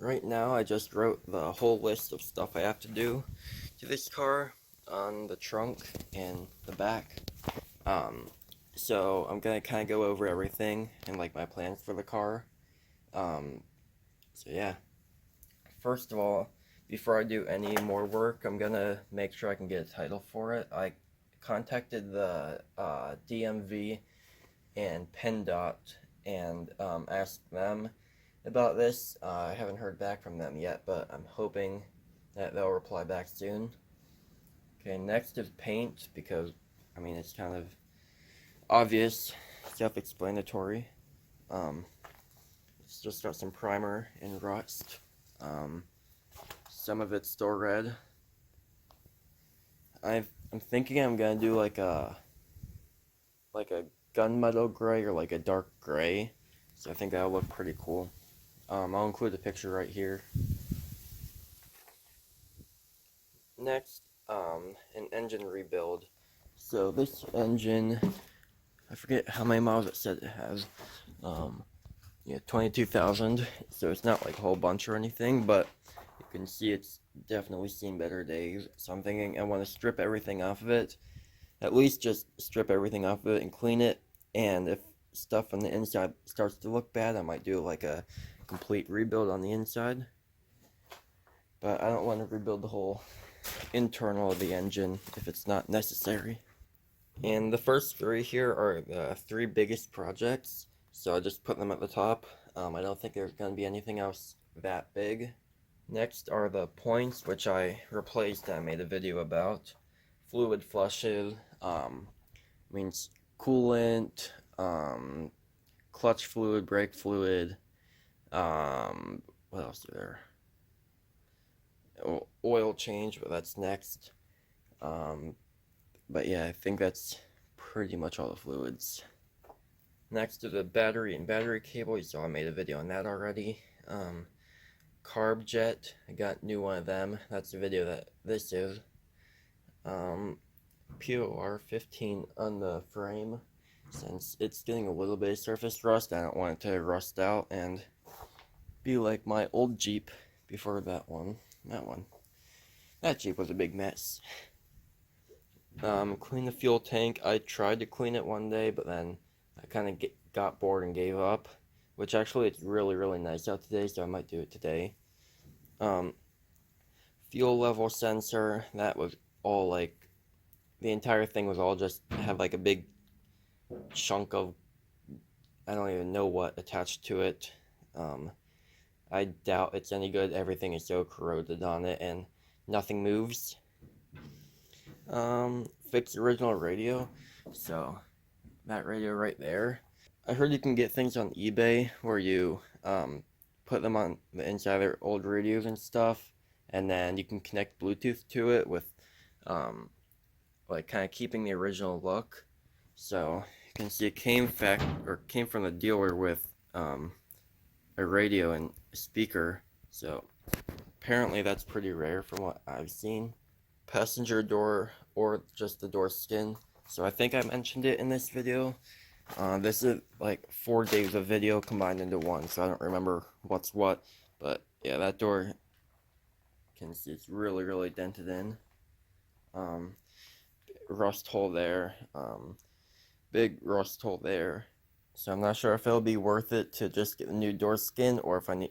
Right now, I just wrote the whole list of stuff I have to do to this car on the trunk and the back. Um, so I'm gonna kind of go over everything and like my plans for the car. Um, so yeah, first of all, before I do any more work, I'm gonna make sure I can get a title for it. I contacted the DMV and PennDOT and asked them about this. I haven't heard back from them yet, but I'm hoping that they'll reply back soon. Okay, next is paint, because, I mean, it's kind of obvious, self-explanatory. Um, it's just got some primer and rust. Some of it's still red. I'm thinking I'm gonna do like a gunmetal gray or like a dark gray. So I think that'll look pretty cool. I'll include a picture right here. Next, an engine rebuild. So this engine, I forget how many miles it said it has. Yeah, 22,000. So it's not like a whole bunch or anything, but you can see it's definitely seen better days. So I'm thinking I want to strip everything off of it. At least just strip everything off of it and clean it. And if stuff on the inside starts to look bad, I might do like a complete rebuild on the inside. But I don't want to rebuild the whole internal of the engine if it's not necessary. And the first three here are the three biggest projects, so I just put them at the top. I don't think there's going to be anything else that big. Next are the points, which I replaced and I made a video about. Fluid flushes, means coolant, clutch fluid, brake fluid, what else is there? Oil change, but that's next. But yeah, I think that's pretty much all the fluids. Next is the battery and battery cable. You saw I made a video on that already. Carb jet, I got a new one of them. That's the video that this is. POR 15 on the frame. Since it's getting a little bit of surface rust, I don't want it to rust out and be like my old Jeep before that one. That Jeep was a big mess. Clean the fuel tank. I tried to clean it one day, but then I kind of got bored and gave up. Which actually, it's really, really nice out today, so I might do it today. Fuel level sensor. That was all like, the entire thing was all just have like a big chunk of, I don't even know what attached to it. I doubt it's any good. Everything is so corroded on it and nothing moves. Fix the original radio. So that radio right there. I heard you can get things on eBay where you put them on the inside of their old radios and stuff, and then you can connect Bluetooth to it with like kind of keeping the original look. So you can see it came from the dealer with a radio and a speaker. So apparently that's pretty rare from what I've seen. Passenger door or just the door skin. So I think I mentioned it in this video. This is like 4 days of video combined into one, so I don't remember what's what. But yeah, that door, you can see it's really, really dented in. Rust hole there. Big rust hole there. So I'm not sure if it'll be worth it to just get the new door skin or if I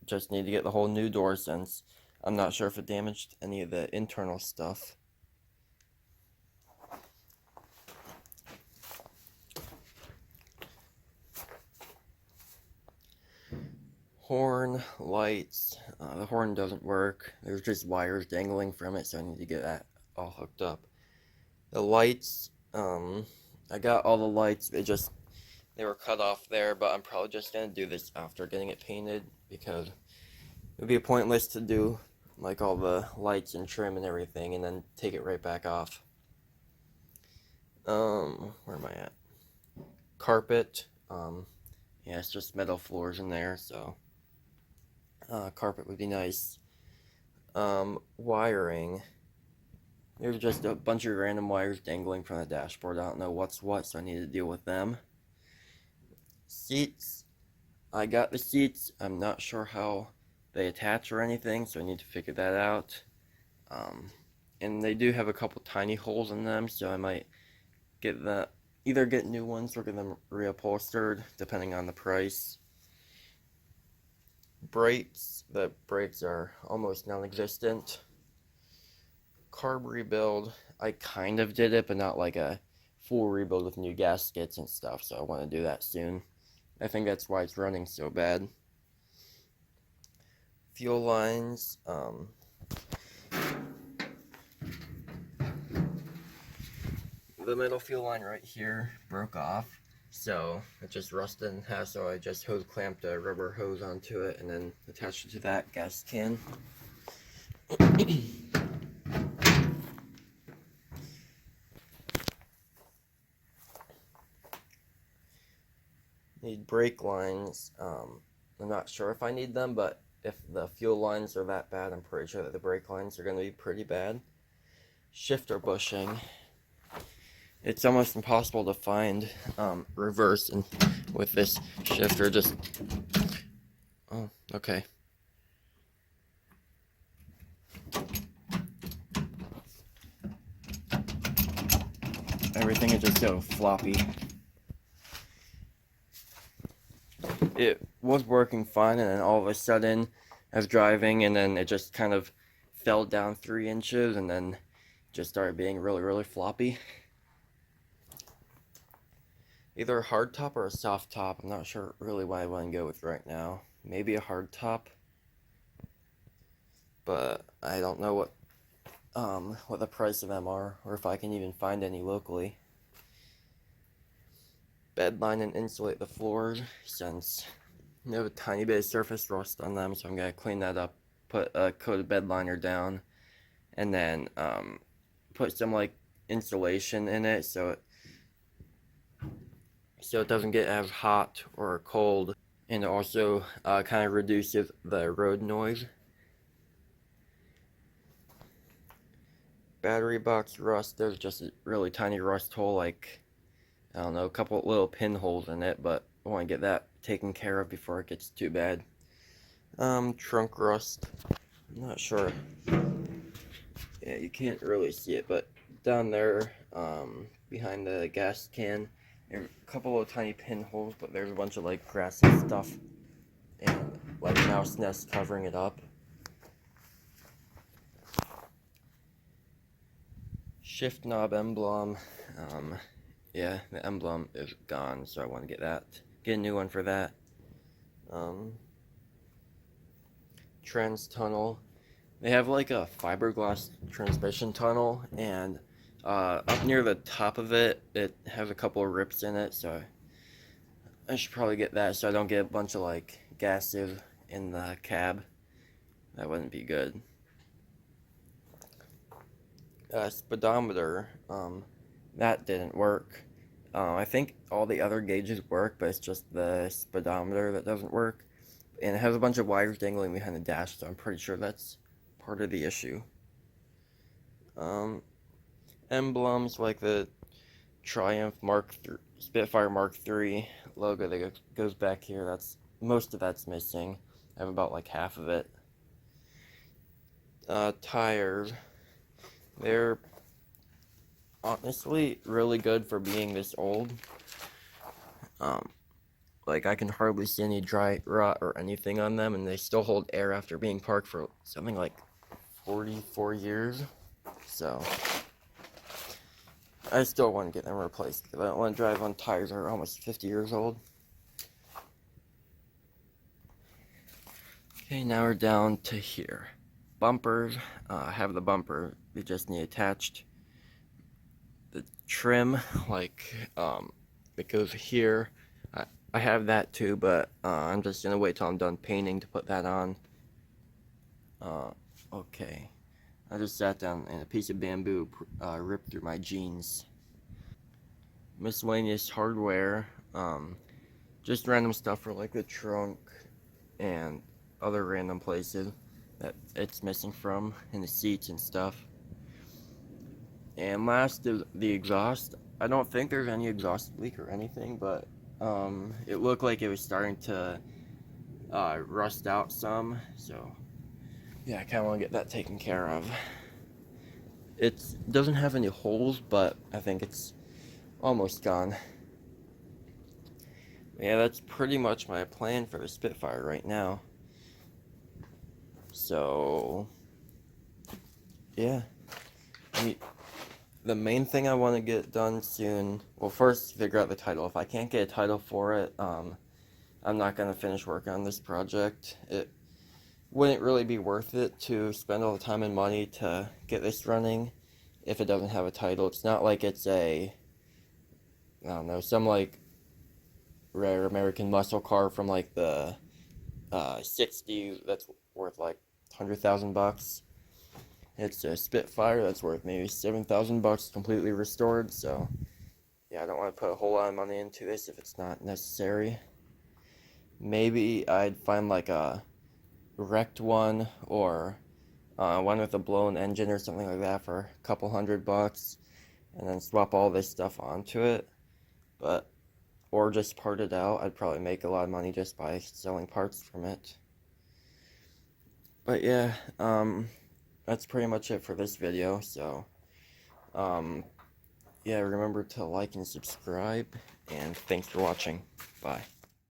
just need to get the whole new door, since I'm not sure if it damaged any of the internal stuff. Horn, lights. The horn doesn't work. There's just wires dangling from it, so I need to get that all hooked up. The lights, I got all the lights. They were cut off there, but I'm probably just gonna do this after getting it painted, because it would be pointless to do like all the lights and trim and everything and then take it right back off. Where am I at? Carpet. Yeah, it's just metal floors in there, so carpet would be nice. Wiring. There's just a bunch of random wires dangling from the dashboard. I don't know what's what, so I need to deal with them. Seats. I got the seats. I'm not sure how they attach or anything, so I need to figure that out. Um, and they do have a couple tiny holes in them, so I might get the either get new ones or get them reupholstered, depending on the price. Brakes, the brakes are almost non-existent. Carb rebuild, I kind of did it, but not like a full rebuild with new gaskets and stuff, so I want to do that soon. I think that's why it's running so bad. Fuel lines, the middle fuel line right here broke off, so it just rusted in half, so I just hose clamped a rubber hose onto it and then attached it to that gas can. Need brake lines. I'm not sure if I need them, but if the fuel lines are that bad, I'm pretty sure that the brake lines are going to be pretty bad. Shifter bushing. It's almost impossible to find reverse and with this shifter. Just oh, okay. Everything is just so floppy. It was working fine, and then all of a sudden I was driving and then it just kind of fell down 3 inches and then just started being really floppy. Either a hard top or a soft top. I'm not sure really what I want to go with right now. Maybe a hard top, but I don't know what the price of them are, or if I can even find any locally. Bed line and insulate the floors, since they have a tiny bit of surface rust on them, so I'm gonna clean that up. Put a coated bed liner down, and then put some like insulation in it so it doesn't get as hot or cold, and it also kind of reduces the road noise. Battery box rust, there's just a really tiny rust hole, like, I don't know, a couple little pinholes in it, but I want to get that taken care of before it gets too bad. Trunk rust, I'm not sure. Yeah, you can't really see it, but down there, behind the gas can, there are a couple of tiny pinholes, but there's a bunch of like grass and stuff, and like mouse nests covering it up. Shift knob emblem, yeah, the emblem is gone, so I want to get a new one for that. Trans tunnel. They have like a fiberglass transmission tunnel, and up near the top of it, it has a couple of rips in it, so I should probably get that so I don't get a bunch of like gases in the cab. That wouldn't be good. Speedometer, that didn't work. I think all the other gauges work, but it's just the speedometer that doesn't work. And it has a bunch of wires dangling behind the dash, so I'm pretty sure that's part of the issue. Emblems like the Triumph Spitfire Mark III logo that goes back here, most of that's missing. I have about like half of it. Tires, they're honestly really good for being this old. Like, I can hardly see any dry rot or anything on them, and they still hold air after being parked for something like 44 years. So I still want to get them replaced because I don't want to drive on tires that are almost 50 years old. Okay, now we're down to here. Bumpers, I have the bumper, they just need attached. The trim, like, it goes here. I have that too, but I'm just gonna wait till I'm done painting to put that on. Okay. I just sat down and a piece of bamboo ripped through my jeans. Miscellaneous hardware, just random stuff for like the trunk and other random places that it's missing from, and the seats and stuff. And last is the exhaust. I don't think there's any exhaust leak or anything, but it looked like it was starting to rust out some, so yeah, I kind of want to get that taken care of. It doesn't have any holes, but I think it's almost gone. Yeah, that's pretty much my plan for the Spitfire right now. So, yeah. The main thing I want to get done soon, well, first figure out the title. If I can't get a title for it, I'm not going to finish working on this project. It wouldn't really be worth it to spend all the time and money to get this running if it doesn't have a title. It's not like it's I don't know, some like rare American muscle car from like the 60s that's worth like $100,000. It's a Spitfire that's worth maybe $7,000 completely restored, so yeah, I don't want to put a whole lot of money into this if it's not necessary. Maybe I'd find like a wrecked one or one with a blown engine or something like that for a couple $100 and then swap all this stuff onto it. But or just part it out. I'd probably make a lot of money just by selling parts from it. But yeah, that's pretty much it for this video. So yeah, remember to like and subscribe, and thanks for watching. Bye.